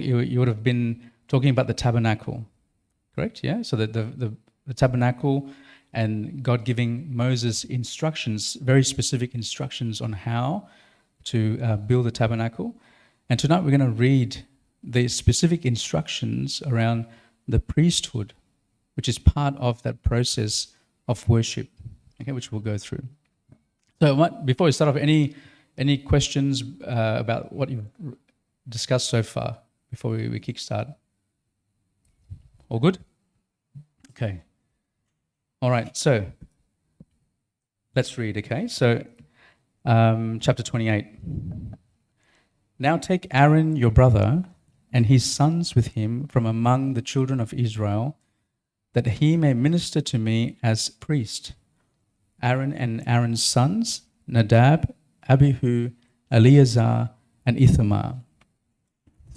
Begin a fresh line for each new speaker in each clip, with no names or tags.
you would have been talking about the tabernacle, correct? Yeah. So the tabernacle, and God giving Moses instructions, very specific instructions on how to build the tabernacle. And tonight we're going to read the specific instructions around the priesthood, which is part of that process of worship, okay, which we'll go through. So before we start off, any questions about what you've discussed so far before we kickstart? All good? Okay. All right, so let's read, okay? So chapter 28. Now take Aaron your brother and his sons with him from among the children of Israel, that he may minister to me as priest. Aaron and Aaron's sons, Nadab, Abihu, Eleazar, and Ithamar.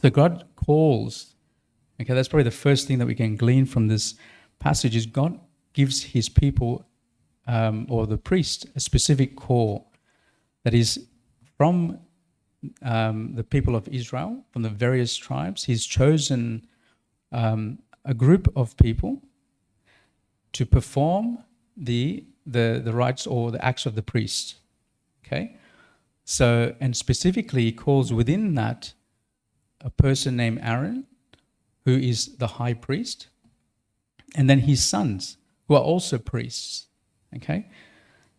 So God calls, okay, that's probably the first thing that we can glean from this passage, is God gives his people, or the priest, a specific call that is from the people of Israel, from the various tribes. He's chosen a group of people to perform the rites or the acts of the priest. Okay? So, and specifically he calls within that a person named Aaron, who is the high priest, and then his sons, who are also priests. Okay?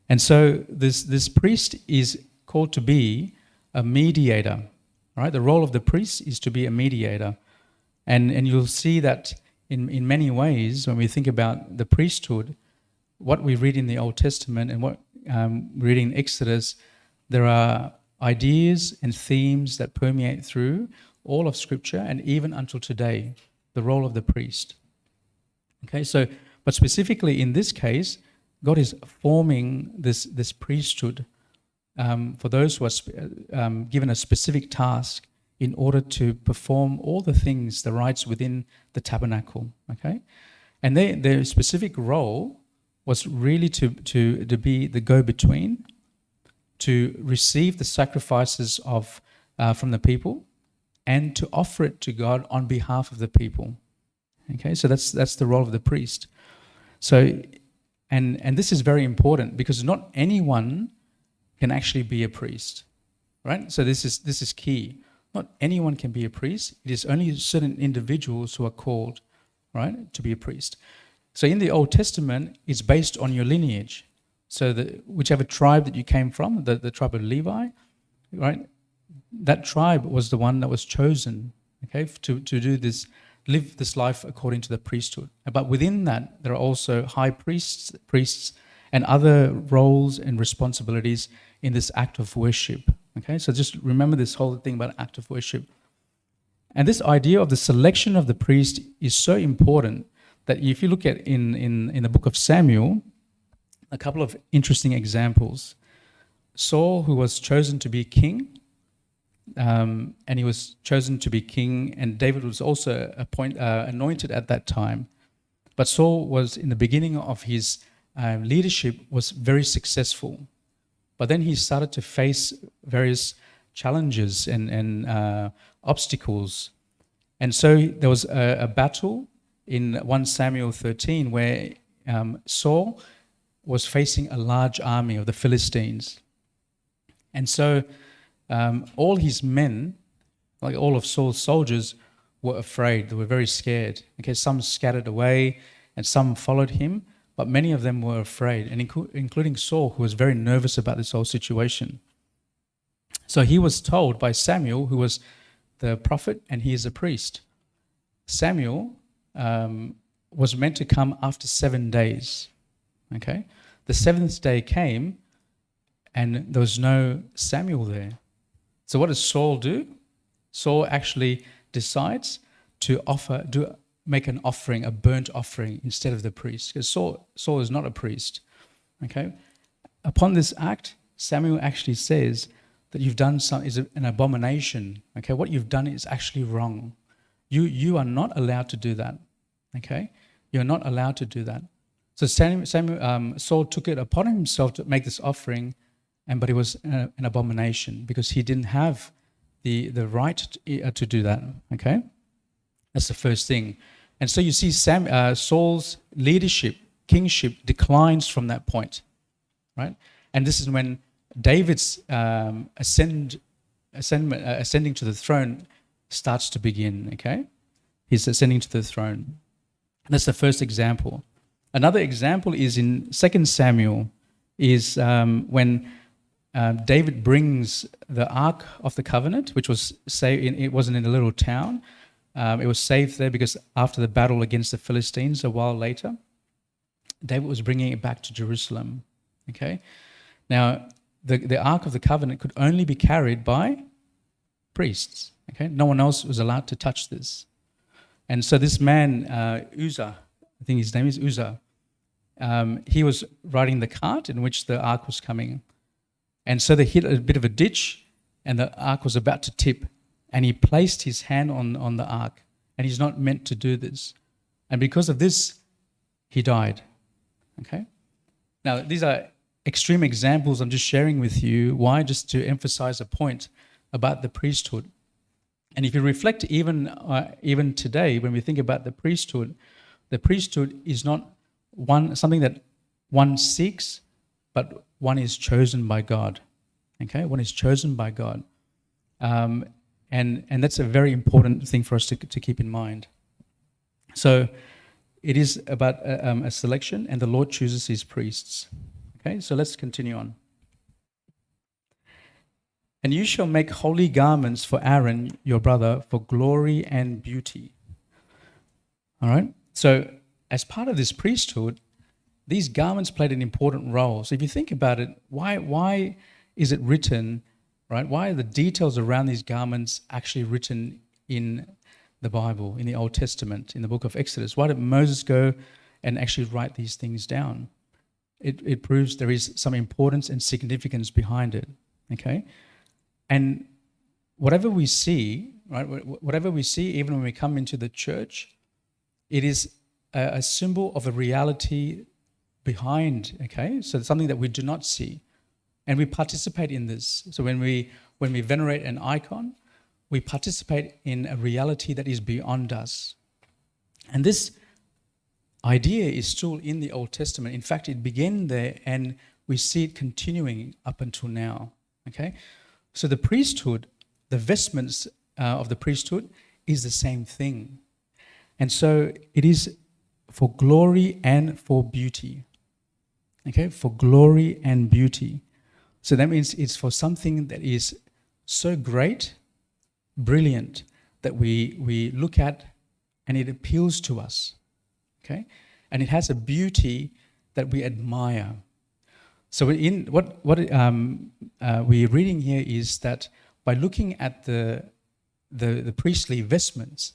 And so this priest is called to be a mediator. All right? The role of the priest is to be a mediator. And you'll see that in many ways when we think about the priesthood, what we read in the Old Testament and what we read in Exodus, there are ideas and themes that permeate through all of Scripture and even until today, the role of the priest. Okay, so, but specifically in this case, God is forming this priesthood for those who are given a specific task in order to perform all the things, the rites within the tabernacle. Okay, and their specific role was really to be the go-between, to receive the sacrifices of from the people, and to offer it to God on behalf of the people. Okay, so that's the role of the priest. So, and this is very important because not anyone can actually be a priest, right? So this is key. Not anyone can be a priest. It is only certain individuals who are called, right, to be a priest. So in the Old Testament, it's based on your lineage. So whichever tribe that you came from, the tribe of Levi, right, that tribe was the one that was chosen, okay, to do this, live this life according to the priesthood. But within that, there are also high priests, and other roles and responsibilities in this act of worship. Okay, so just remember this whole thing about act of worship. And this idea of the selection of the priest is so important that if you look at in the book of Samuel, a couple of interesting examples. Saul, who was chosen to be king, and he was chosen to be king, and David was also anointed at that time. But Saul was, in the beginning of his leadership, was very successful. But then he started to face various challenges and obstacles. And so there was a battle in 1 Samuel 13 where Saul was facing a large army of the Philistines. And so all his men, like all of Saul's soldiers, were afraid. They were very scared. Okay, some scattered away and some followed him, but many of them were afraid, and including Saul, who was very nervous about this whole situation. So he was told by Samuel, who was the prophet, and he is a priest. Samuel was meant to come after 7 days. Okay, the seventh day came, and there was no Samuel there. So what does Saul do? Saul actually decides to make an offering, a burnt offering, instead of the priest, because Saul is not a priest. Okay, upon this act, Samuel actually says that you've done an abomination. Okay, what you've done is actually wrong. You are not allowed to do that. Okay, you're not allowed to do that. So Saul took it upon himself to make this offering, but it was an abomination because he didn't have the right to do that. Okay, That's the first thing. And so you see Saul's leadership, kingship declines from that point, right? And this is when David's ascending to the throne starts to begin, okay? He's ascending to the throne. That's the first example. Another example is in 2 Samuel, is when David brings the Ark of the Covenant, which was it wasn't in a little town. It was saved there because after the battle against the Philistines a while later, David was bringing it back to Jerusalem, okay? Now, the Ark of the Covenant could only be carried by priests, okay? No one else was allowed to touch this. And so this man, Uzzah, I think his name is Uzzah, he was riding the cart in which the ark was coming. And so they hit a bit of a ditch and the ark was about to tip. And he placed his hand on the ark. And he's not meant to do this. And because of this, he died. Okay? Now, these are extreme examples I'm just sharing with you. Why? Just to emphasize a point about the priesthood. And if you reflect even today, when we think about the priesthood is not something that one seeks, but one is chosen by God. Okay? One is chosen by God. And that's a very important thing for us to keep in mind. So it is about a selection, and the Lord chooses his priests. Okay? So let's continue on. And you shall make holy garments for Aaron, your brother, for glory and beauty. All right? So as part of this priesthood, these garments played an important role. So if you think about it, why is it written, right? Why are the details around these garments actually written in the Bible, in the Old Testament, in the book of Exodus? Why did Moses go and actually write these things down? It proves there is some importance and significance behind it, okay? And whatever we see, right, whatever we see, even when we come into the church, it is a symbol of a reality behind, okay? So it's something that we do not see. And we participate in this. So when we venerate an icon, we participate in a reality that is beyond us. And this idea is still in the Old Testament. In fact, it began there and we see it continuing up until now, okay? So the priesthood, the vestments of the priesthood is the same thing. And so it is for glory and for beauty. Okay, for glory and beauty. So that means it's for something that is so great, brilliant, that we look at and it appeals to us. Okay? And it has a beauty that we admire. So in what we're reading here is that by looking at the priestly vestments,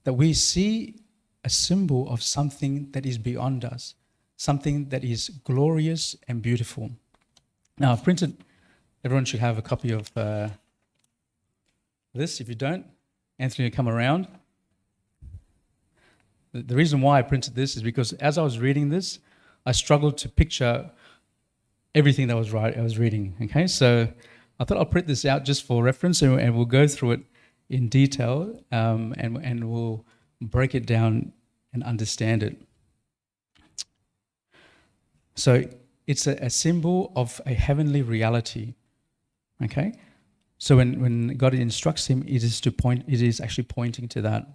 that we see a symbol of something that is beyond us, something that is glorious and beautiful. Now, I've printed, everyone should have a copy of this. If you don't, Anthony will come around. The reason why I printed this is because as I was reading this, I struggled to picture everything that I was reading. Okay, so I thought I'll print this out just for reference, and we'll go through it in detail, and we'll break it down and understand it. So it's a symbol of a heavenly reality. Okay, so when God instructs him, it is actually pointing to that.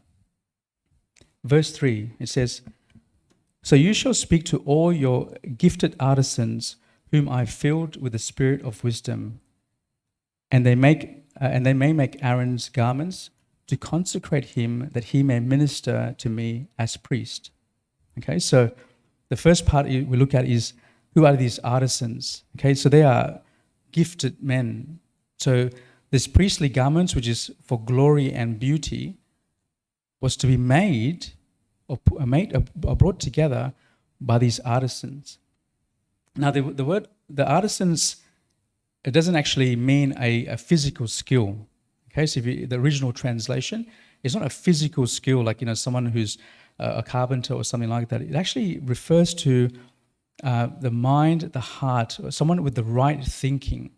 Verse 3, it says, "So you shall speak to all your gifted artisans, whom I filled with the spirit of wisdom, and they may make Aaron's garments to consecrate him, that he may minister to me as priest." Okay, so the first part we look at is, who are these artisans? Okay, so they are gifted men. So this priestly garments, which is for glory and beauty, was to be made or brought together by these artisans. Now, the word, the artisans, it doesn't actually mean a physical skill. Okay, so the original translation is not a physical skill like, someone who's a carpenter or something like that. It actually refers to the mind, the heart, or someone with the right thinking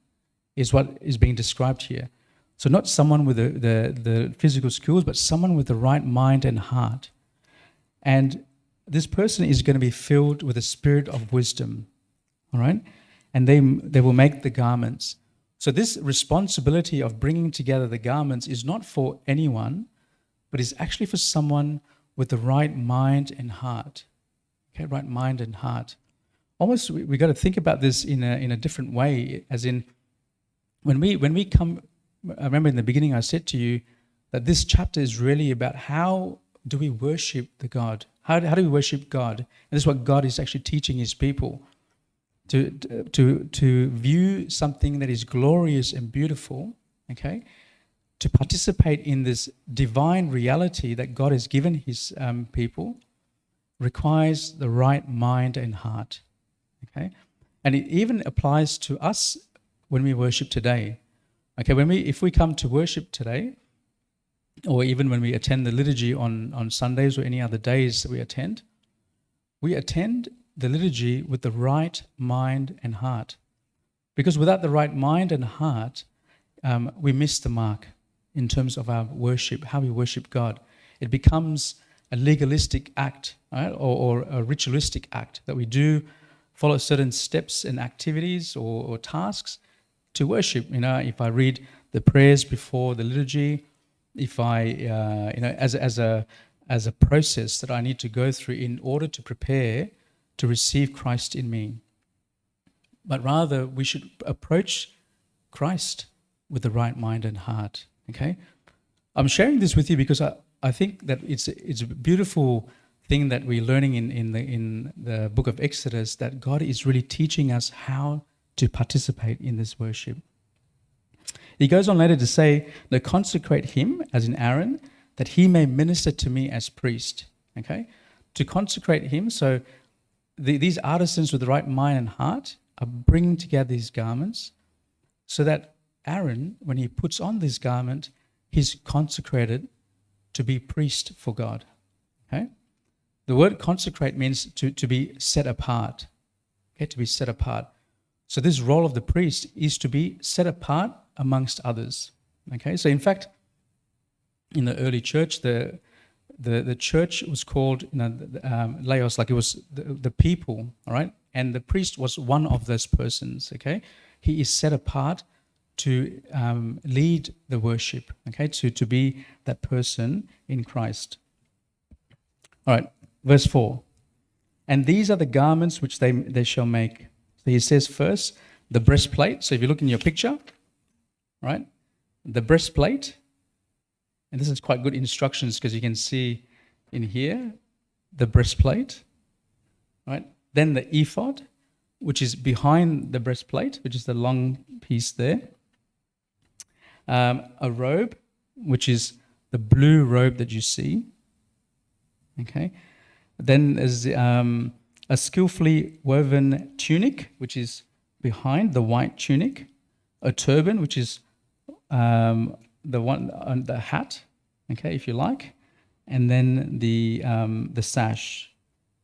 is what is being described here. So not someone with the physical skills, but someone with the right mind and heart. And this person is going to be filled with a spirit of wisdom, all right? And they will make the garments. So this responsibility of bringing together the garments is not for anyone, but is actually for someone with the right mind and heart. Okay, right mind and heart. Almost we got to think about this in a different way, as in when we come. I remember in the beginning I said to you that this chapter is really about how do we worship the God? How do we worship God? And this is what God is actually teaching His people. To view something that is glorious and beautiful, okay? To participate in this divine reality that God has given His people requires the right mind and heart, okay? And it even applies to us when we worship today. Okay, if we come to worship today, or even when we attend the liturgy on Sundays or any other days that we attend the liturgy with the right mind and heart. Because without the right mind and heart, we miss the mark in terms of our worship, how we worship God. It becomes a legalistic act, right? or a ritualistic act that we do, follow certain steps and activities or tasks to worship. If I read the prayers before the liturgy, if I, as a process that I need to go through in order to prepare to receive Christ in me. But rather, we should approach Christ with the right mind and heart. Okay, I'm sharing this with you because I think that it's a beautiful thing that we're learning in the book of Exodus, that God is really teaching us how to participate in this worship. He goes on later to say, "To consecrate him," as in Aaron, "that he may minister to me as priest." Okay, to consecrate him. So these artisans with the right mind and heart are bringing together these garments, so that Aaron, when he puts on this garment, he's consecrated to be priest for God. Okay, the word consecrate means to be set apart. Okay, to be set apart. So this role of the priest is to be set apart amongst others. Okay, so in fact, in the early church, the church was called laos, like it was the people, all right? And the priest was one of those persons, okay? He is set apart to lead the worship, okay? To be that person in Christ. All right, verse 4. "And these are the garments which they shall make." So he says first, the breastplate. So if you look in your picture, right, the breastplate, and this is quite good instructions because you can see in here the breastplate, right? Then the ephod, which is behind the breastplate, which is the long piece there. A robe, which is the blue robe that you see. Okay. Then there's a skillfully woven tunic, which is behind the white tunic. A turban, which is the one on the hat, okay, if you like, and then the sash,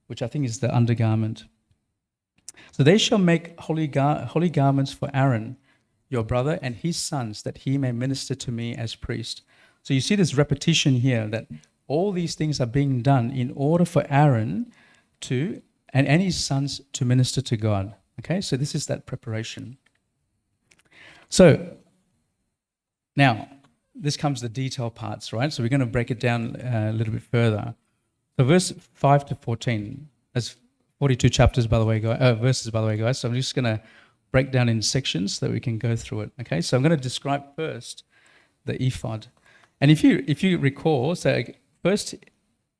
which I think is the undergarment. "So they shall make holy garments for Aaron, your brother, and his sons, that he may minister to me as priest." So you see this repetition here, that all these things are being done in order for Aaron and his sons to minister to God. Okay, so this is that preparation. So now, this comes the detail parts, right? So we're going to break it down a little bit further. So verse 5 to 14, that's 42 chapters, by the way, verses, by the way, guys. So I'm just going to break down in sections so that we can go through it. Okay, so I'm going to describe first the ephod. And if you recall, so first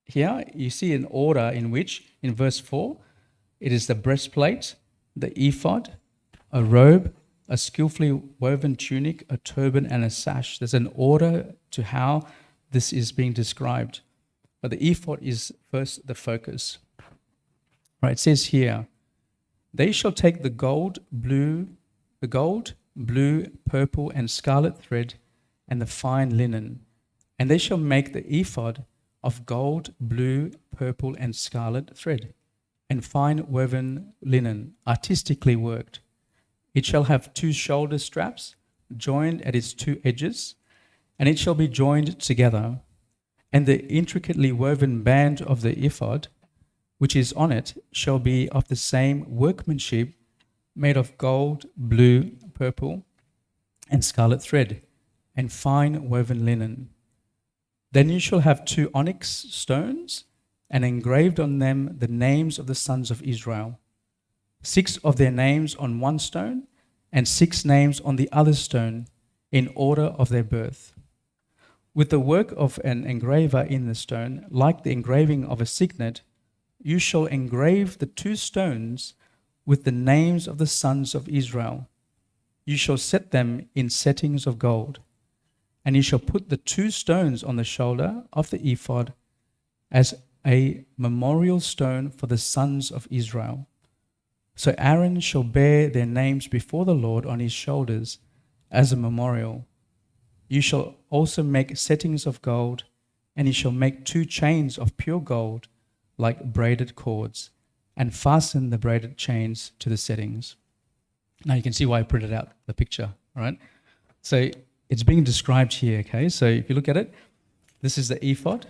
here you see an order in which, in verse 4, it is the breastplate, the ephod, a robe, a skillfully woven tunic, a turban, and a sash. There's an order to how this is being described. But the ephod is first the focus. Right, it says here, "They shall take the gold, blue, purple, and scarlet thread, and the fine linen, and they shall make the ephod of gold, blue, purple, and scarlet thread, and fine woven linen, artistically worked. It shall have 2 shoulder straps, joined at its 2 edges, and it shall be joined together, and the intricately woven band of the ephod, which is on it, shall be of the same workmanship, made of gold, blue, purple, and scarlet thread, and fine woven linen. Then you shall have 2 onyx stones, and engraved on them the names of the sons of Israel, 6 of their names on one stone, and 6 names on the other stone, in order of their birth. With the work of an engraver in the stone, like the engraving of a signet, you shall engrave the 2 stones with the names of the sons of Israel. You shall set them in settings of gold, and you shall put the 2 stones on the shoulder of the ephod as a memorial stone for the sons of Israel. So Aaron shall bear their names before the Lord on his shoulders as a memorial. You shall also make settings of gold, and you shall make 2 chains of pure gold like braided cords, and fasten the braided chains to the settings. Now you can see why I printed out the picture, all right? So it's being described here, okay? So if you look at it, this is the ephod,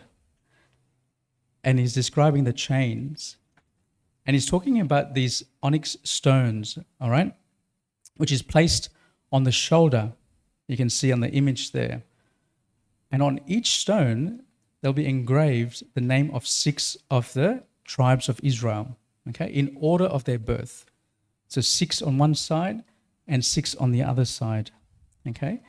and he's describing the chains, and he's talking about these onyx stones, all right, which is placed on the shoulder. You can see on the image there. And on each stone, there'll be engraved the name of 6 of the tribes of Israel, okay, in order of their birth. So 6 on one side and 6 on the other side, okay?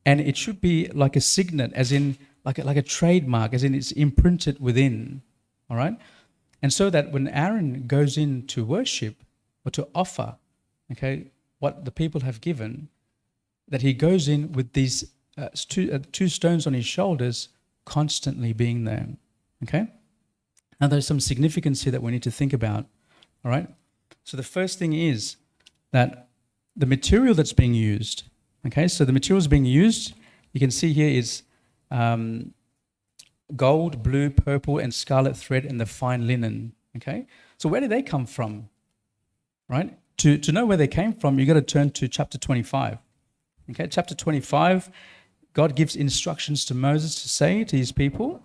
And it should be like a signet, as in like a trademark, as in it's imprinted within, all right? And so that when Aaron goes in to worship or to offer, okay, what the people have given, that he goes in with these 2 stones on his shoulders constantly being there, okay? Now there's some significance here that we need to think about, all right? So the first thing is that the material that's being used, okay, so the materials being used, you can see here is gold, blue, purple, and scarlet thread, and the fine linen, okay? So where did they come from, right? To know where they came from, you've got to turn to chapter 25, okay? Chapter 25, God gives instructions to Moses to say to his people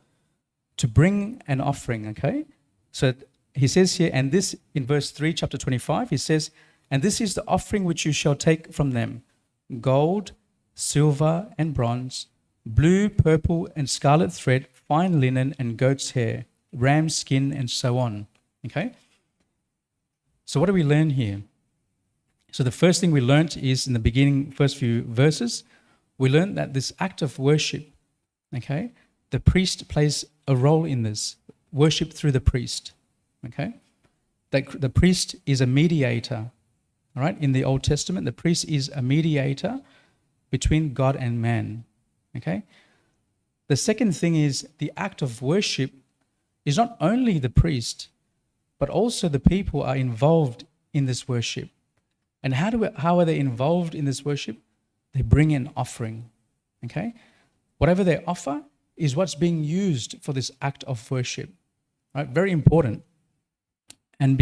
to bring an offering, okay? So he says here, and this in verse 3, chapter 25, he says, and this is the offering which you shall take from them, gold, silver, and bronze, blue, purple, and scarlet thread, fine linen, and goat's hair, ram's skin, and so on, okay? So what do we learn here? So the first thing we learned is in the beginning, first few verses, we learned that this act of worship, okay, the priest plays a role in this, worship through the priest, okay? That the priest is a mediator, all right? In the Old Testament, the priest is a mediator between God and man, okay? The second thing is the act of worship is not only the priest, but also the people are involved in this worship. And how are they involved in this worship? They bring an offering, okay? Whatever they offer is what's being used for this act of worship, right? Very important. And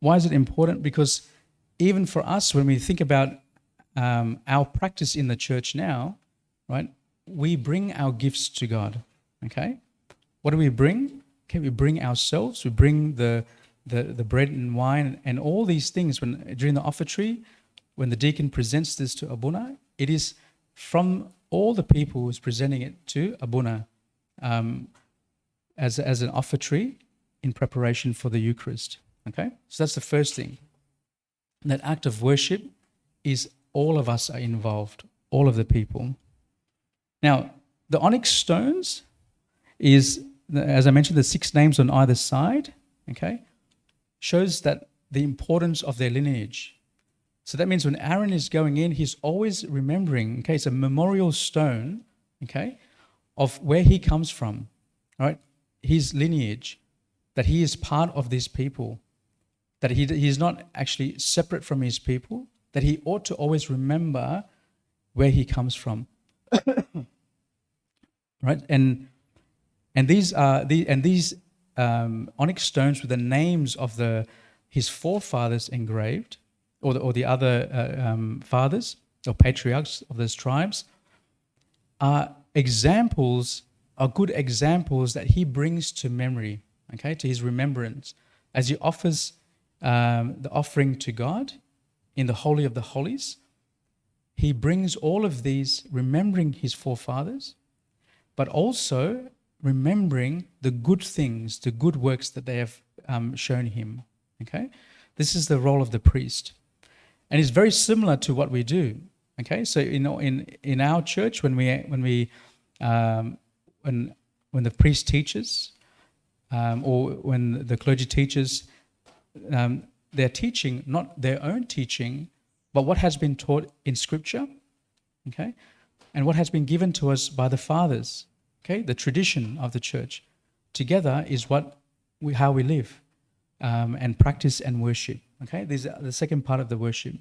why is it important? Because even for us, when we think about our practice in the church now, right, we bring our gifts to God, okay? What do we bring? Okay, we bring ourselves, we bring the bread and wine and all these things during the offertory. When the deacon presents this to Abuna, it is from all the people who's presenting it to Abuna as an offertory in preparation for the Eucharist. Okay? So that's the first thing. That act of worship is all of us are involved, all of the people. Now, the onyx stones is, as I mentioned, the 6 names on either side, okay, shows that the importance of their lineage. So that means when Aaron is going in, he's always remembering, okay, it's a memorial stone, okay, of where he comes from, right? His lineage, that he is part of these people, that he is not actually separate from his people, that he ought to always remember where he comes from, right? And these onyx stones with the names of his forefathers engraved, or the other fathers or patriarchs of those tribes, are examples, are good examples that he brings to memory, okay, to his remembrance, as he offers the offering to God in the Holy of the Holies. He brings all of these remembering his forefathers, but also remembering the good things, the good works that they have shown him. Okay, this is the role of the priest, and it's very similar to what we do. Okay, so in our church, when the priest teaches, or when the clergy teaches, they're teaching not their own teaching, but what has been taught in Scripture. Okay, and what has been given to us by the fathers. Okay, the tradition of the church together is how we live and practice and worship. Okay, these are the second part of the worship.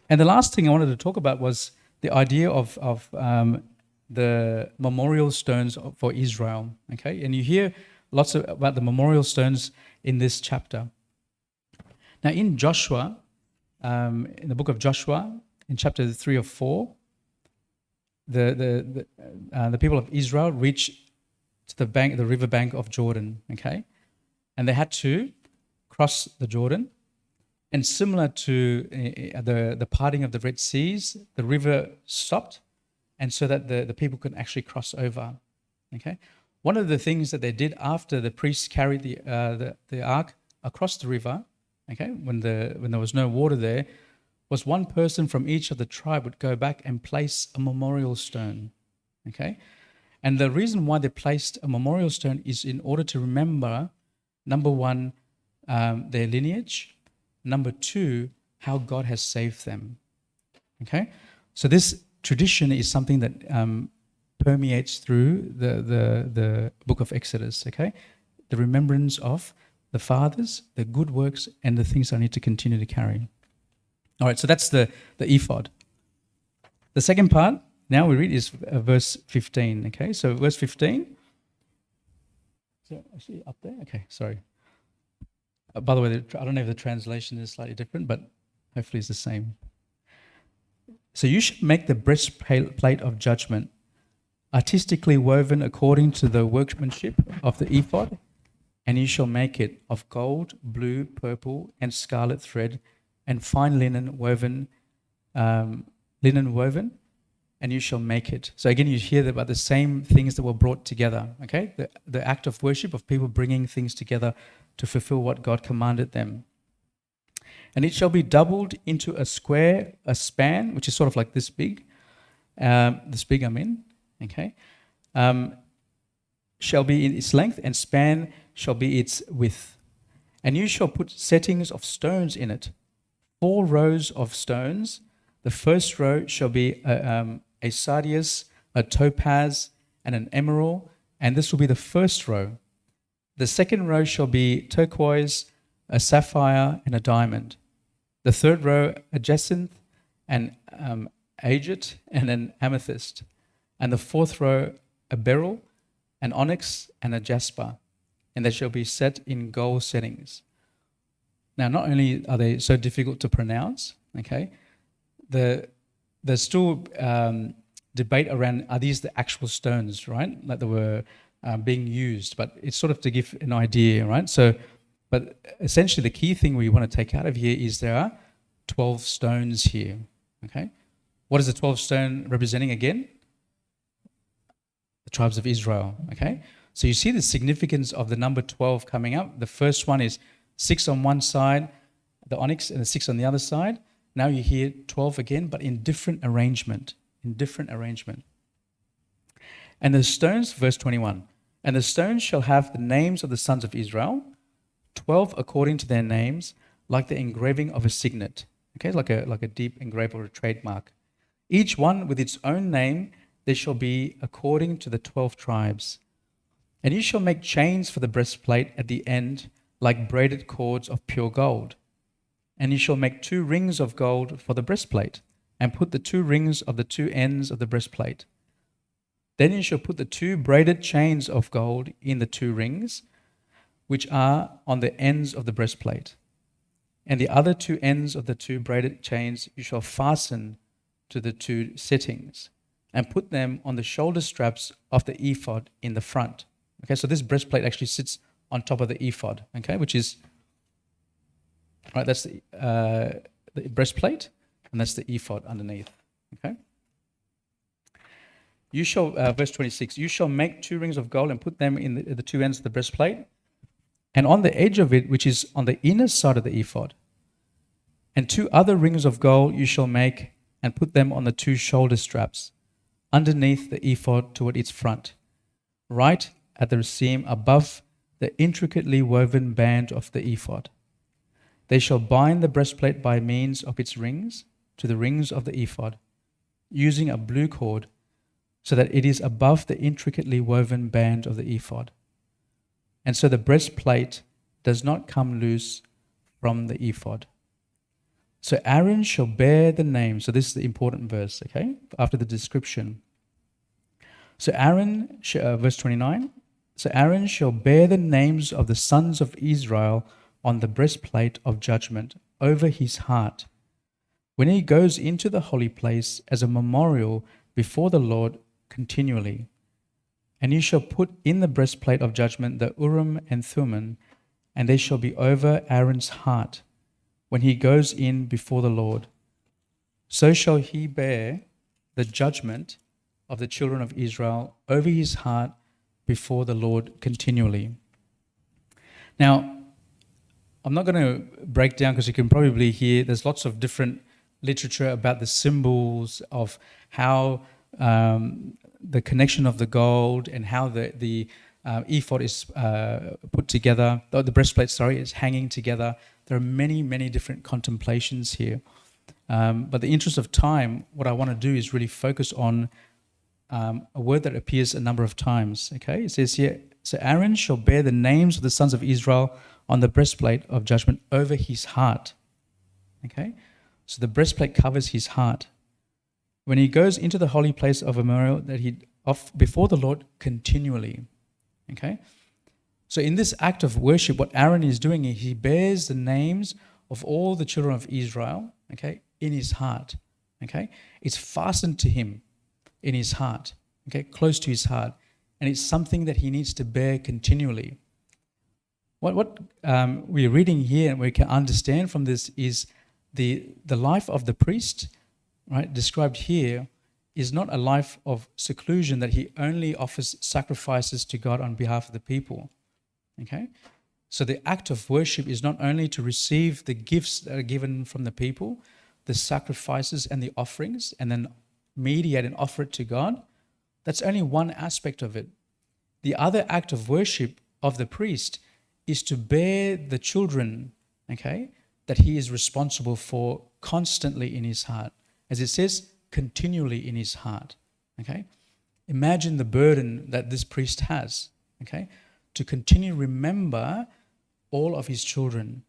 And the last thing I wanted to talk about was the idea of the memorial stones for Israel. Okay, and you hear lots about the memorial stones in this chapter. Now, in Joshua, in the book of Joshua, in chapter 3 or 4. The people of Israel reached to the river bank of Jordan, okay? And they had to cross the Jordan. And similar to the parting of the Red Seas, the river stopped, and so that the people could actually cross over, okay? One of the things that they did after the priests carried the ark across the river, okay, when there was no water there, was one person from each of the tribe would go back and place a memorial stone, okay? And the reason why they placed a memorial stone is in order to remember, number one, their lineage, number two, how God has saved them, okay? So this tradition is something that permeates through the book of Exodus, okay? The remembrance of the fathers, the good works, and the things I need to continue to carry. All right, so that's the ephod. The second part, now we read, is verse 15, okay? So verse 15. Is that actually up there? Okay, sorry. By the way, I don't know if the translation is slightly different, but hopefully it's the same. So you should make the breastplate of judgment, artistically woven according to the workmanship of the ephod, and you shall make it of gold, blue, purple, and scarlet thread, and fine linen woven, and you shall make it. So again, you hear about the same things that were brought together, okay? The act of worship of people bringing things together to fulfill what God commanded them. And it shall be doubled into a span, which is sort of like this big, okay? Shall be in its length, and span shall be its width. And you shall put settings of stones in it, 4 rows of stones. The first row shall be a sardius, a topaz, and an emerald, and this will be the first row. The second row shall be turquoise, a sapphire, and a diamond. The third row, a jacinth, an agate, and an amethyst. And the fourth row, a beryl, an onyx, and a jasper. And they shall be set in gold settings. Now, not only are they so difficult to pronounce, okay, there's still debate around, are these the actual stones, right, that they were being used? But it's sort of to give an idea, right? So, but essentially the key thing we want to take out of here is there are 12 stones here, okay? What is the 12th stone representing again? The tribes of Israel, okay? So you see the significance of the number 12 coming up. The first one is 6 on one side, the onyx, and the 6 on the other side. Now you hear 12 again, but in different arrangement. And the stones, verse 21, and the stones shall have the names of the sons of Israel, 12 according to their names, like the engraving of a signet. Okay, like a deep engrave or a trademark. Each one with its own name, there shall be according to the 12 tribes. And you shall make chains for the breastplate at the end, like braided cords of pure gold. And you shall make 2 rings of gold for the breastplate, and put the 2 rings of the 2 ends of the breastplate. Then you shall put the 2 braided chains of gold in the 2 rings, which are on the ends of the breastplate. And the other 2 ends of the 2 braided chains you shall fasten to the two settings and put them on the shoulder straps of the ephod in the front. Okay, so this breastplate actually sits on top of the ephod, okay, which is, right, that's the breastplate, and that's the ephod underneath, okay. You shall, verse 26, you shall make 2 rings of gold and put them in the 2 ends of the breastplate, and on the edge of it, which is on the inner side of the ephod. And 2 other rings of gold you shall make and put them on the 2 shoulder straps, underneath the ephod toward its front, right at the seam above the intricately woven band of the ephod. They shall bind the breastplate by means of its rings to the rings of the ephod, using a blue cord, so that it is above the intricately woven band of the ephod. And so the breastplate does not come loose from the ephod. So Aaron shall bear the name. So this is the important verse, okay, after the description. So Aaron, verse 29, so Aaron shall bear the names of the sons of Israel on the breastplate of judgment over his heart, when he goes into the holy place as a memorial before the Lord continually. And you shall put in the breastplate of judgment the Urim and Thummim, and they shall be over Aaron's heart when he goes in before the Lord. So shall he bear the judgment of the children of Israel over his heart before the Lord continually. Now, I'm not going to break down, because you can probably hear there's lots of different literature about the symbols of how the connection of the gold and how the ephod is put together, the breastplate, is hanging together. There are many, many different contemplations here. But the interest of time, what I want to do is really focus on a word that appears a number of times. Okay, it says here, so Aaron shall bear the names of the sons of Israel on the breastplate of judgment over his heart. Okay, so the breastplate covers his heart. When he goes into the holy place of memorial, that he before the Lord continually. Okay, so in this act of worship, what Aaron is doing is he bears the names of all the children of Israel, okay, in his heart. Okay, it's fastened to him in his heart, okay, close to his heart, and it's something that he needs to bear continually. What we're reading here and we can understand from this is the life of the priest, right, described here, is not a life of seclusion that he only offers sacrifices to God on behalf of the people. Okay? So the act of worship is not only to receive the gifts that are given from the people, the sacrifices and the offerings, and then mediate and offer it to God. That's only one aspect of it. The other act of worship of the priest is to bear the children, okay, that he is responsible for constantly in his heart. As it says, continually in his heart. Okay? Imagine the burden that this priest has, okay, to continue remember all of his children.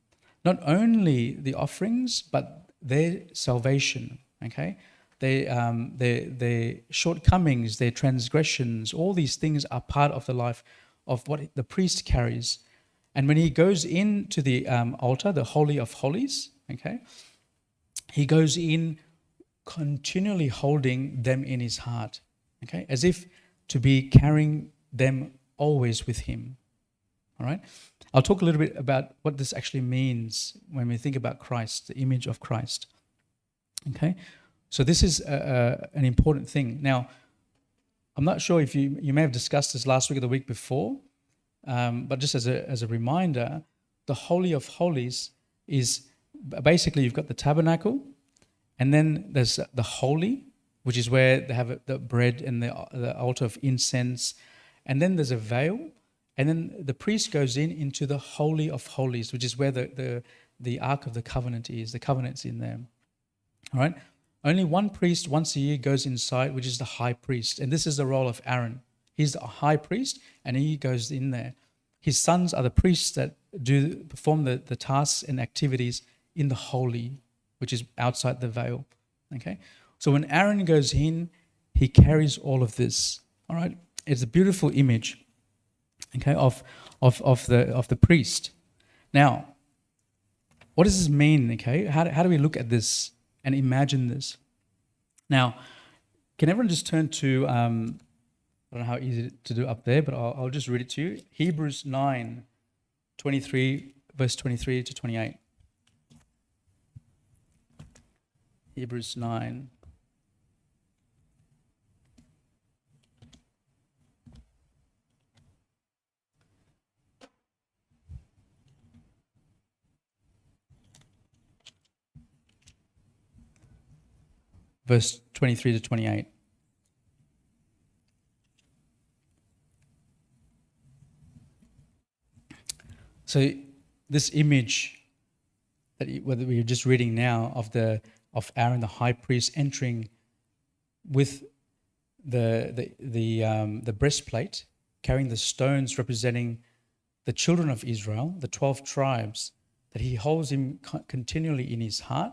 Not only the offerings, but their salvation, okay? Their shortcomings, their transgressions, all these things are part of the life of what the priest carries. And when he goes into the altar, the Holy of Holies, okay, he goes in continually holding them in his heart, okay, as if to be carrying them always with him. All right? I'll talk a little bit about what this actually means when we think about Christ, the image of Christ. Okay? So this is an important thing. Now, I'm not sure if you may have discussed this last week or the week before, but just as a reminder, the Holy of Holies is basically you've got the tabernacle, and then there's the holy, which is where they have the bread and the altar of incense, and then there's a veil, and then the priest goes into the Holy of Holies, which is where the Ark of the Covenant is. The covenant's in there. All right? Only one priest once a year goes inside, which is the high priest, and this is the role of Aaron. He's the high priest, and he goes in there. His sons are the priests that perform the tasks and activities in the holy, which is outside the veil. Okay? So when Aaron goes in, he carries all of this. All right? It's a beautiful image, okay, of the priest. Now, what does this mean? Okay, how do we look at this and imagine this? Now, can everyone just turn to, I don't know how easy to do up there, but I'll just read it to you. Hebrews 9:23, verse 23 to 28. Hebrews 9. Verse 23 to 28. So this image that we're just reading now of Aaron the high priest entering with the breastplate, carrying the stones representing the children of Israel, the 12 tribes, that he holds him continually in his heart,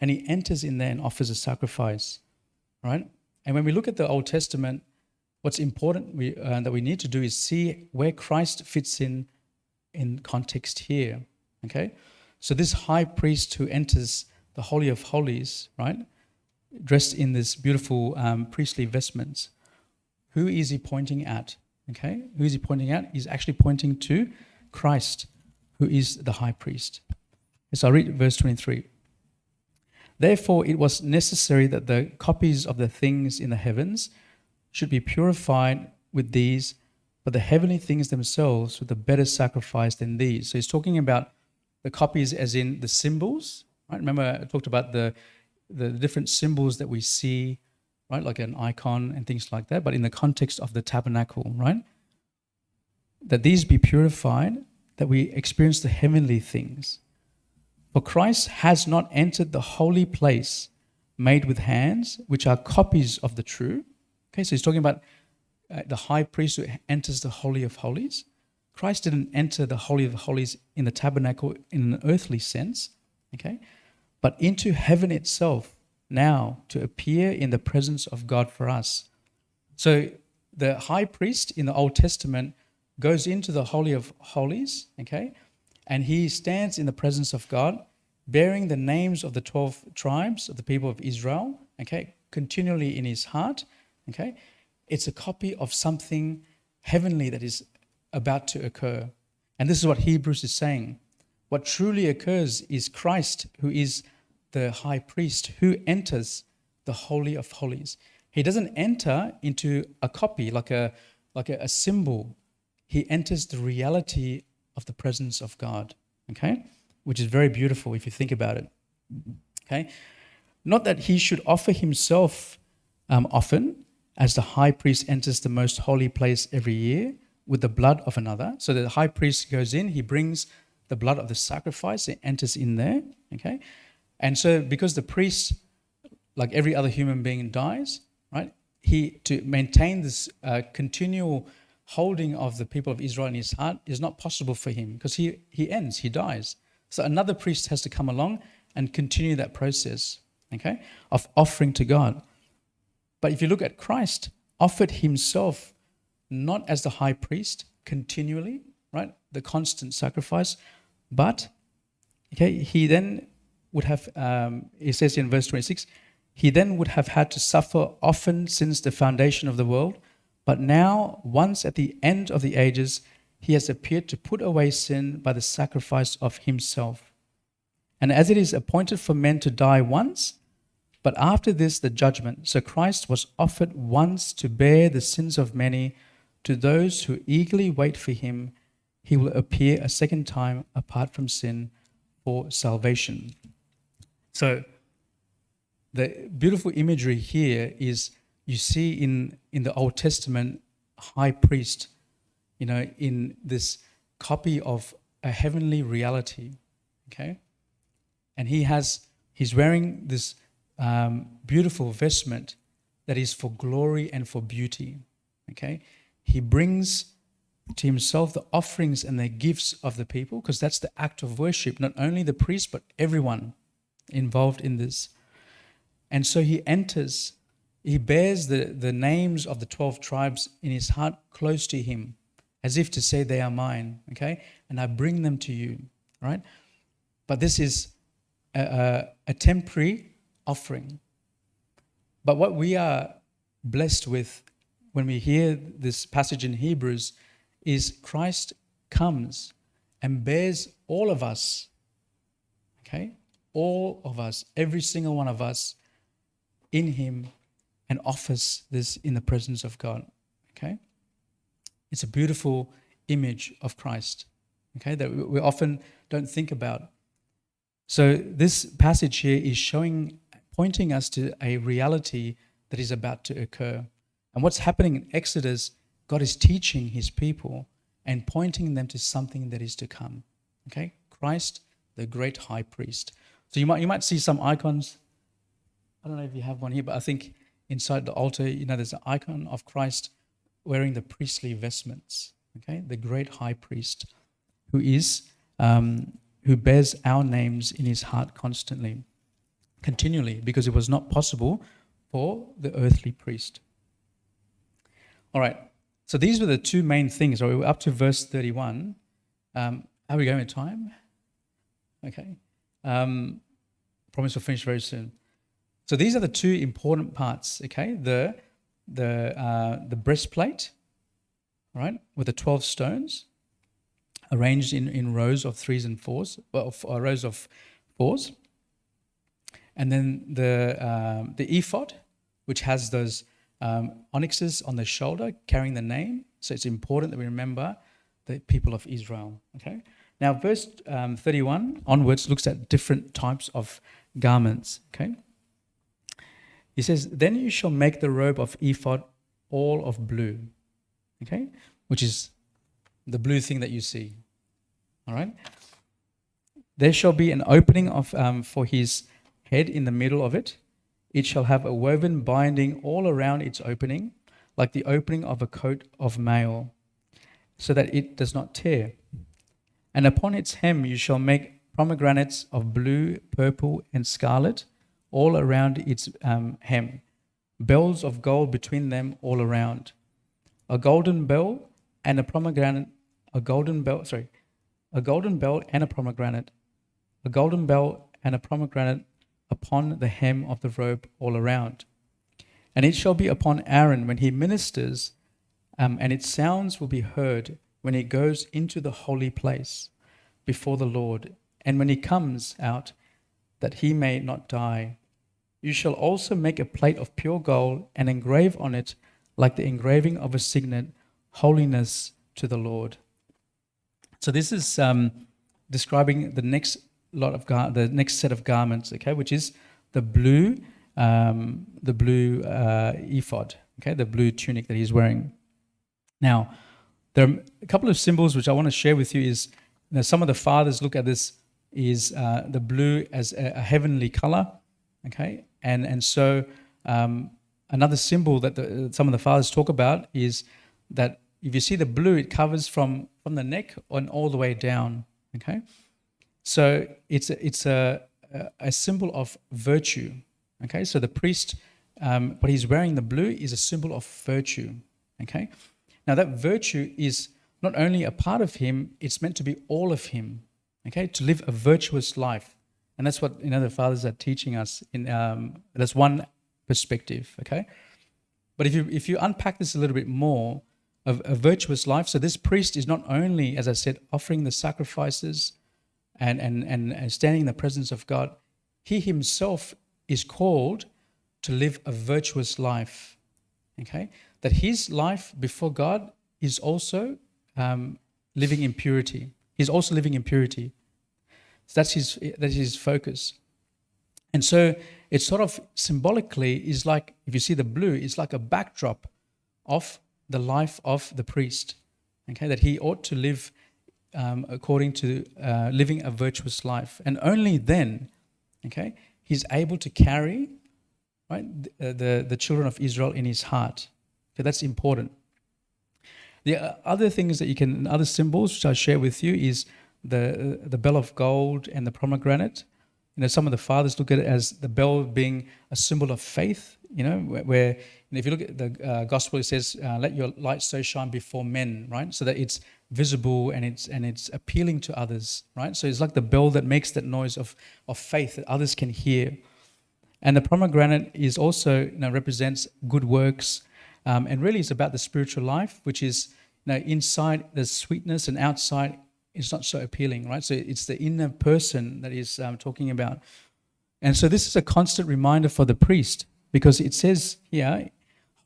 and he enters in there and offers a sacrifice, right? And when we look at the Old Testament, what's important that we need to do is see where Christ fits in context here, okay? So this high priest who enters the Holy of Holies, right, dressed in this beautiful priestly vestments, who is he pointing at, okay? Who is he pointing at? He's actually pointing to Christ, who is the high priest. So I'll read verse 23. Therefore, it was necessary that the copies of the things in the heavens should be purified with these, but the heavenly things themselves with a better sacrifice than these. So he's talking about the copies as in the symbols, right? Remember I talked about the different symbols that we see, right? Like an icon and things like that, but in the context of the tabernacle, right? That these be purified, that we experience the heavenly things. For Christ has not entered the holy place made with hands, which are copies of the true. Okay, so he's talking about the high priest who enters the Holy of Holies. Christ didn't enter the Holy of Holies in the tabernacle in an earthly sense, okay, but into heaven itself now to appear in the presence of God for us. So the high priest in the Old Testament goes into the Holy of Holies, okay, and he stands in the presence of God, bearing the names of the 12 tribes of the people of Israel, okay, continually in his heart, okay. It's a copy of something heavenly that is about to occur. And this is what Hebrews is saying. What truly occurs is Christ, who is the high priest, who enters the Holy of Holies. He doesn't enter into a copy, like a symbol. He enters the reality of the presence of God, okay? Which is very beautiful if you think about it, okay? Not that he should offer himself often, as the high priest enters the most holy place every year with the blood of another. So the high priest goes in, he brings the blood of the sacrifice, it enters in there, okay? And so because the priest, like every other human being, dies, right? To maintain this continual holding of the people of Israel in his heart is not possible for him because he ends, he dies. So another priest has to come along and continue that process, okay, of offering to God. But if you look at Christ, offered himself not as the high priest continually, right, the constant sacrifice, but, okay, he then would have, it says in verse 26, he then would have had to suffer often since the foundation of the world, but now, once at the end of the ages, he has appeared to put away sin by the sacrifice of himself. And as it is appointed for men to die once, but after this the judgment, so Christ was offered once to bear the sins of many. To those who eagerly wait for him, he will appear a second time apart from sin for salvation. So the beautiful imagery here is you see in the Old Testament high priest, you know, in this copy of a heavenly reality, okay? And he's wearing this beautiful vestment that is for glory and for beauty, okay? He brings to himself the offerings and the gifts of the people, because that's the act of worship, not only the priest, but everyone involved in this. And so he enters, he bears the names of the 12 tribes in his heart close to him, as if to say, they are mine, okay? And I bring them to you, right? But this is a temporary offering. But what we are blessed with when we hear this passage in Hebrews is Christ comes and bears all of us, okay? All of us, every single one of us in him, and offers this in the presence of God, okay? It's a beautiful image of Christ, okay, that we often don't think about. So this passage here is pointing us to a reality that is about to occur. And what's happening in Exodus, God is teaching his people and pointing them to something that is to come, okay? Christ, the great high priest. So you might see some icons. I don't know if you have one here, but I think inside the altar, there's an icon of Christ wearing the priestly vestments, okay? The great high priest who bears our names in his heart continually, because it was not possible for the earthly priest. All right, so these were the two main things. So we're up to verse 31. How are we going with time? Okay. Promise we'll finish very soon. So these are the two important parts, okay? The breastplate, right, with the 12 stones arranged in rows of threes and fours, rows of fours. And then the ephod, which has those onyxes on the shoulder carrying the name. So it's important that we remember the people of Israel, okay? Now, verse 31 onwards looks at different types of garments, okay? He says, then you shall make the robe of ephod all of blue, okay? Which is the blue thing that you see, all right? There shall be an opening for his head in the middle of it. It shall have a woven binding all around its opening, like the opening of a coat of mail, so that it does not tear. And upon its hem you shall make pomegranates of blue, purple, and scarlet all around its hem, bells of gold between them all around. A golden bell and a pomegranate, a golden bell and a pomegranate, a golden bell and a pomegranate upon the hem of the robe all around. And it shall be upon Aaron when he ministers, and its sounds will be heard when he goes into the holy place before the Lord, and when he comes out, that he may not die. You shall also make a plate of pure gold and engrave on it, like the engraving of a signet, holiness to the Lord. So this is describing the next set of garments, okay, which is the blue ephod, okay, the blue tunic that he's wearing. Now, there are a couple of symbols which I want to share with you. Is some of the fathers look at this is the blue as a heavenly color, okay, and so another symbol that some of the fathers talk about is that if you see the blue, it covers from the neck and all the way down, okay. So it's a symbol of virtue, okay. So the priest, what he's wearing, the blue, is a symbol of virtue, okay. Now that virtue is not only a part of him; it's meant to be all of him, okay. To live a virtuous life, and that's what the fathers are teaching us. That's one perspective, okay. But if you unpack this a little bit more, of a virtuous life. So this priest is not only, as I said, offering the sacrifices and standing in the presence of God, he himself is called to live a virtuous life, okay? That his life before God is also living in purity. He's also living in purity. So that's his focus. And so it's sort of symbolically is like, if you see the blue, it's like a backdrop of the life of the priest, okay? That he ought to live according to living a virtuous life. And only then, okay, he's able to carry, right, the children of Israel in his heart. Okay, that's important. The other things that other symbols which I'll share with you is the bell of gold and the pomegranate. Some of the fathers look at it as the bell being a symbol of faith, where if you look at the gospel, it says, let your light so shine before men, right? So that it's visible and it's appealing to others, right? So it's like the bell that makes that noise of faith that others can hear. And the pomegranate is also, represents good works, and really it's about the spiritual life, which is, inside there's sweetness and outside it's not so appealing, right? So it's the inner person that he's talking about. And so this is a constant reminder for the priest, because it says here,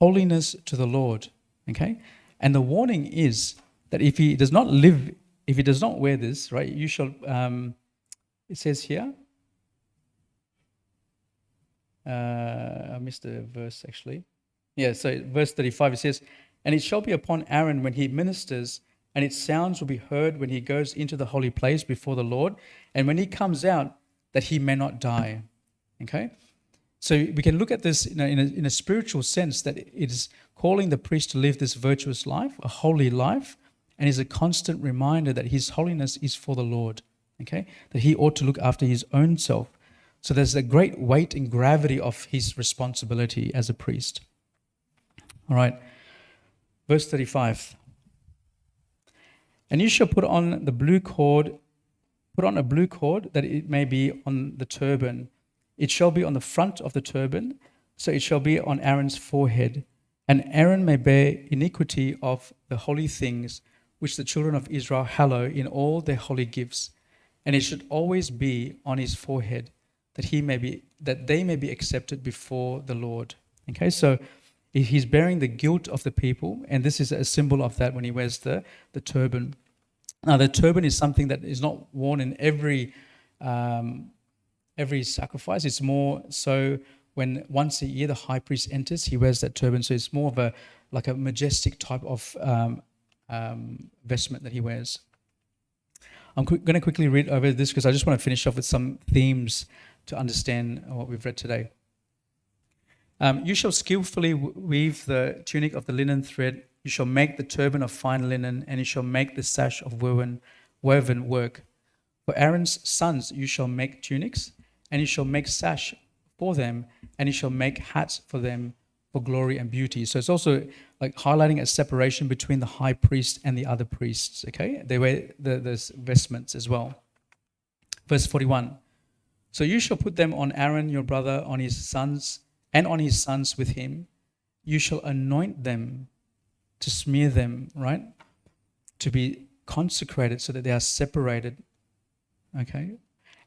holiness to the Lord, okay? And the warning is that if he does not wear this, right, you shall, it says here, I missed a verse actually. Yeah, so verse 35, it says, and it shall be upon Aaron when he ministers, and its sounds will be heard when he goes into the holy place before the Lord, and when he comes out, that he may not die. Okay? So we can look at this in a spiritual sense, that it is calling the priest to live this virtuous life, a holy life, and is a constant reminder that his holiness is for the Lord. Okay? That he ought to look after his own self. So there's a great weight and gravity of his responsibility as a priest. All right. Verse 35. And you shall put on a blue cord that it may be on the turban. It shall be on the front of the turban, so it shall be on Aaron's forehead. And Aaron may bear iniquity of the holy things which the children of Israel hallow in all their holy gifts. And it should always be on his forehead, that they may be accepted before the Lord. Okay, so he's bearing the guilt of the people, and this is a symbol of that when he wears the turban. Now, the turban is something that is not worn in every sacrifice. It's more so when once a year the high priest enters, he wears that turban. So it's more of a majestic type of vestment that he wears. I'm going to quickly read over this because I just want to finish off with some themes to understand what we've read today. You shall skillfully weave the tunic of the linen thread. You shall make the turban of fine linen, and you shall make the sash of woven work. For Aaron's sons you shall make tunics, and you shall make sash for them, and you shall make hats for them for glory and beauty. So it's also like highlighting a separation between the high priest and the other priests. Okay, they wear the vestments as well. Verse 41. So you shall put them on Aaron your brother, on his sons, and on his sons with him. You shall anoint them, to smear them, right? To be consecrated so that they are separated, okay?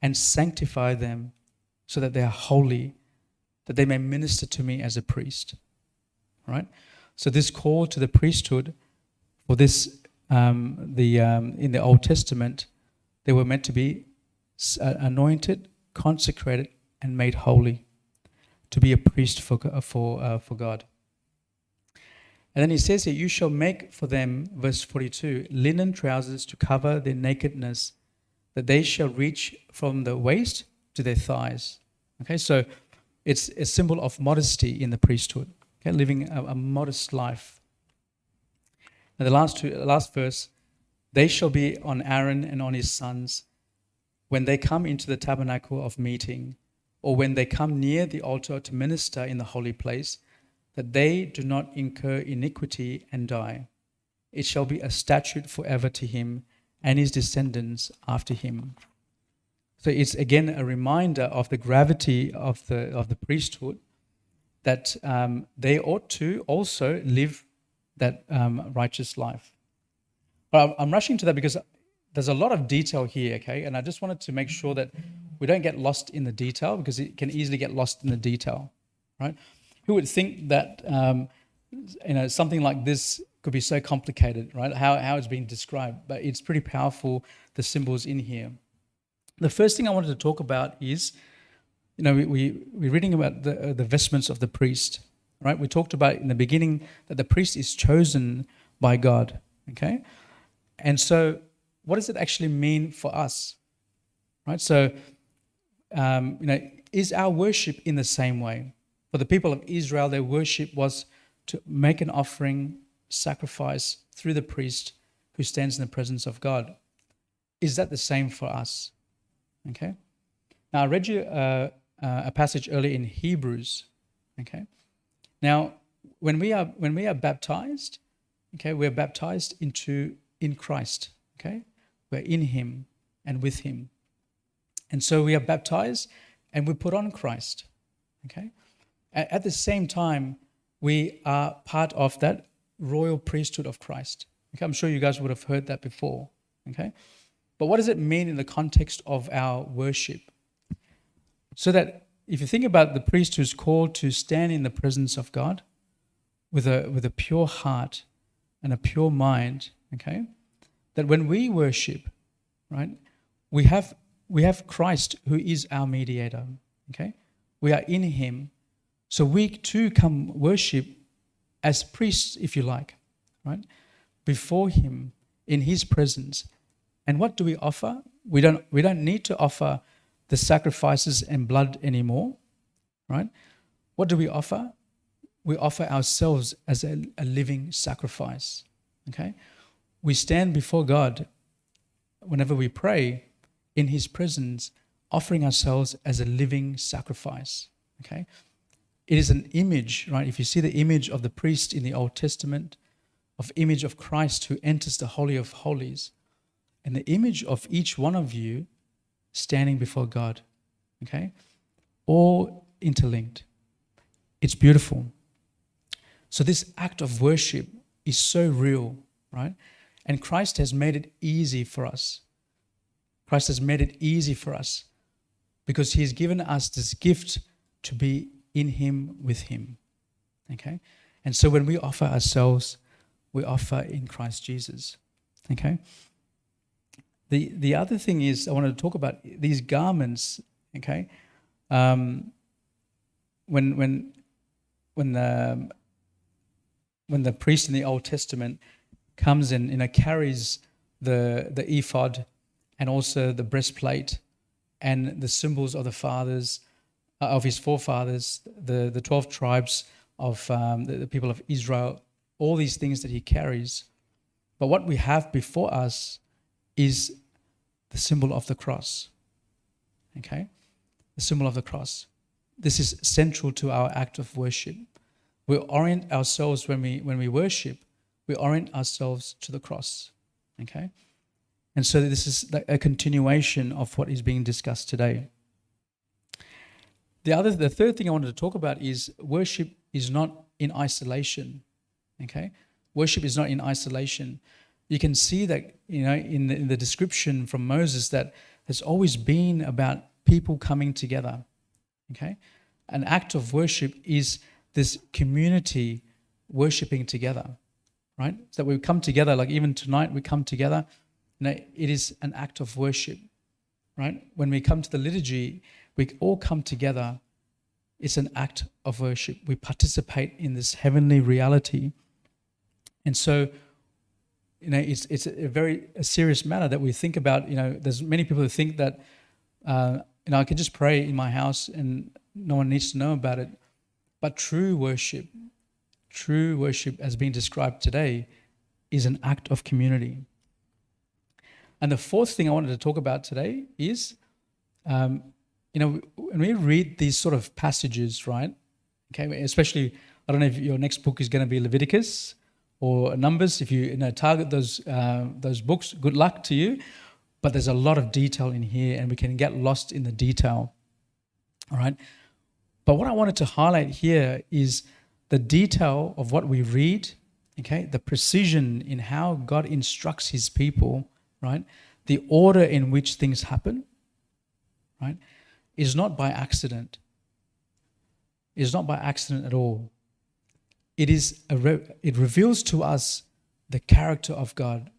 And sanctify them so that they are holy, that they may minister to me as a priest, right? So this call to the priesthood, for this, in the Old Testament, they were meant to be anointed, consecrated, and made holy, to be a priest for God. And then he says here, you shall make for them, verse 42, linen trousers to cover their nakedness, that they shall reach from the waist to their thighs. Okay, so it's a symbol of modesty in the priesthood, okay, living a modest life. And the last verse, they shall be on Aaron and on his sons when they come into the tabernacle of meeting, or when they come near the altar to minister in the holy place, that they do not incur iniquity and die. It shall be a statute forever to him and his descendants after him. So it's again a reminder of the gravity of the priesthood, that they ought to also live that righteous life. But I'm rushing to that because there's a lot of detail here, okay? And I just wanted to make sure that we don't get lost in the detail, because it can easily get lost in the detail, right? Who would think that something like this could be so complicated, right? How it's being described, but it's pretty powerful, the symbols in here. The first thing I wanted to talk about is, we're reading about the vestments of the priest, right? We talked about in the beginning that the priest is chosen by God, okay? And so what does it actually mean for us, right? So, is our worship in the same way? For the people of Israel, their worship was to make an offering, sacrifice through the priest who stands in the presence of God. Is that the same for us? Okay. Now, I read you a passage earlier in Hebrews. Okay. Now, when we are baptized, okay, we're baptized in Christ. Okay, we're in Him and with Him, and so we are baptized and we put on Christ. Okay? At the same time, we are part of that royal priesthood of Christ. Okay? I'm sure you guys would have heard that before. Okay? But what does it mean in the context of our worship? So that if you think about the priest who's called to stand in the presence of God with a pure heart and a pure mind, okay, that when we worship, right, we have Christ who is our mediator, okay? We are in him, so we too come worship as priests, if you like, right, before him in his presence. And what do we offer? We don't need to offer the sacrifices and blood anymore, right? What do we offer? We offer ourselves as a living sacrifice, okay? We stand before God whenever we pray in his presence, offering ourselves as a living sacrifice, okay? It is an image, right? If you see the image of the priest in the Old Testament, of image of Christ who enters the Holy of Holies, and the image of each one of you standing before God, okay? All interlinked. It's beautiful. So this act of worship is so real, right? And Christ has made it easy for us. Christ has made it easy for us because he's given us this gift to be in him, with him, okay? And so when we offer ourselves, we offer in Christ Jesus, okay? The other thing is I wanted to talk about these garments, okay? When the priest in the Old Testament comes and carries the ephod and also the breastplate and the symbols of the fathers, of his forefathers, the 12 tribes of the people of Israel, all these things that he carries. But what we have before us is the symbol of the cross, okay? The symbol of the cross. This is central to our act of worship. We orient ourselves when we worship, we orient ourselves to the cross, okay? And so this is a continuation of what is being discussed today. The third thing I wanted to talk about is worship is not in isolation, okay? Worship is not in isolation. You can see that, in the description from Moses that has always been about people coming together, okay? An act of worship is this community worshiping together, right? So that we come together, like even tonight we come together. It is an act of worship, right? When we come to the liturgy, we all come together. It's an act of worship. We participate in this heavenly reality. And so, it's a very serious matter that we think about. There's many people who think that, I can just pray in my house and no one needs to know about it. But true worship as being described today, is an act of community. And the fourth thing I wanted to talk about today is, when we read these sort of passages, right? Okay, especially, I don't know if your next book is going to be Leviticus or Numbers. If you target those books, good luck to you. But there's a lot of detail in here, and we can get lost in the detail. All right. But what I wanted to highlight here is the detail of what we read. Okay, the precision in how God instructs his people, right? The order in which things happen, right, is not by accident. It's not by accident at all. It reveals to us the character of God.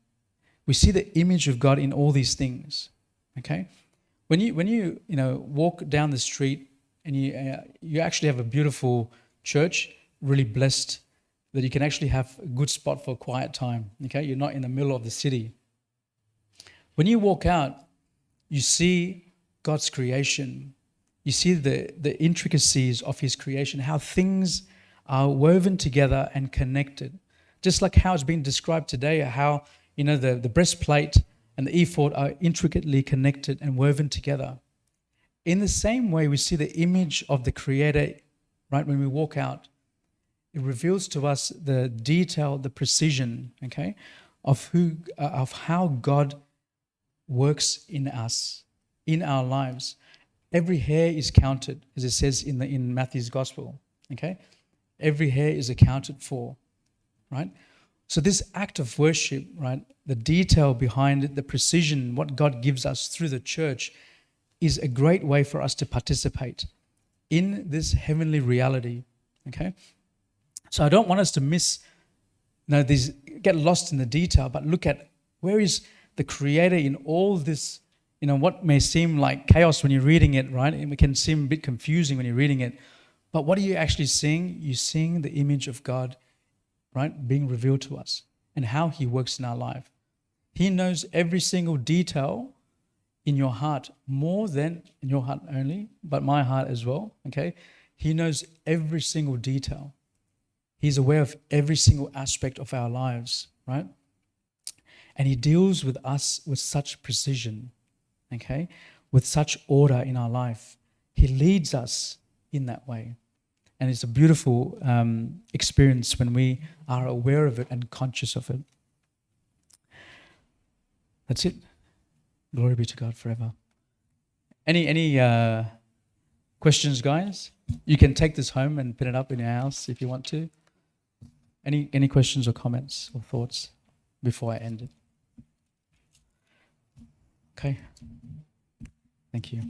We see the image of God in all these things. Okay, when you walk down the street and you actually have a beautiful church, really blessed that you can actually have a good spot for a quiet time. Okay, you're not in the middle of the city. When you walk out, you see God's creation. You see the intricacies of his creation, how things are woven together and connected. Just like how it's been described today, how the breastplate and the ephod are intricately connected and woven together. In the same way, we see the image of the Creator, right, when we walk out. It reveals to us the detail, the precision, okay, of how God works in us, in our lives. Every hair is counted, as it says in Matthew's Gospel. Okay? Every hair is accounted for, right? So this act of worship, right, the detail behind it, the precision, what God gives us through the church is a great way for us to participate in this heavenly reality, okay? So I don't want us to get lost in the detail, but look at where is the Creator in all this, what may seem like chaos when you're reading it, right? It can seem a bit confusing when you're reading it, but what are you actually seeing? You're seeing the image of God, right, being revealed to us and how He works in our life. He knows every single detail in your heart, more than in your heart only, but my heart as well, okay? He knows every single detail. He's aware of every single aspect of our lives, right? And He deals with us with such precision, okay? With such order in our life. He leads us in that way. And it's a beautiful experience when we are aware of it and conscious of it. That's it. Glory be to God forever. Any questions, guys? You can take this home and pin it up in your house if you want to. Any questions or comments or thoughts before I end it? Okay. Thank you.